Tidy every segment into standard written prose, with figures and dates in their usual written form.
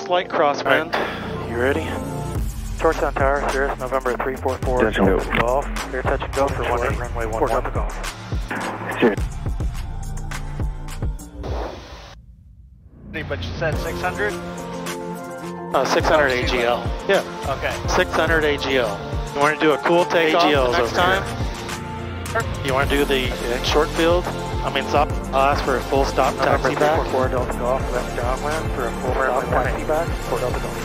slight crosswind. Right. You ready? Touchdown Tower, Cirrus, November 344. Touch and go. Golf. Clear touch and go for 18, runway 11. Delta Golf. Serious. But you said 600? 600 AGL. Yeah. Okay. 600 AGL. You want to do a cool takeoff AGL's next time? You want to do the short field? I mean, stop. I'll ask for a full stop taxi back. November 344 Delta Golf, left downwind for a full stop taxi back for Delta Golf.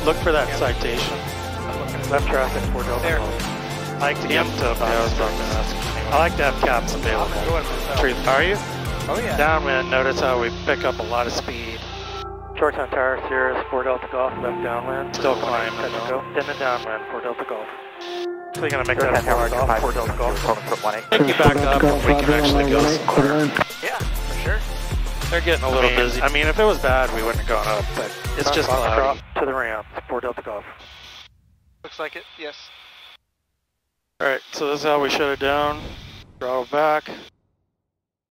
Look for that citation. Left traffic for Delta Golf. I like to get to about I like to have caps available. Truth, are you? Oh yeah. Downwind, notice how we pick up a lot of speed. Touchdown Tower, Cirrus, 4 Delta Golf, left downwind. Still climbing. Touch and go. Then the downwind, 4 Delta Golf. So you're going to make that a 4 golf, 4 Delta Golf. Take you back up and we can actually go somewhere. Yeah, for sure. They're getting a little busy. I mean, if it was bad, we wouldn't have gone up, but it's just cloudy. To the ramp, 4 Delta Golf. Looks like it, yes. Alright, so this is how we shut it down. Throttle back.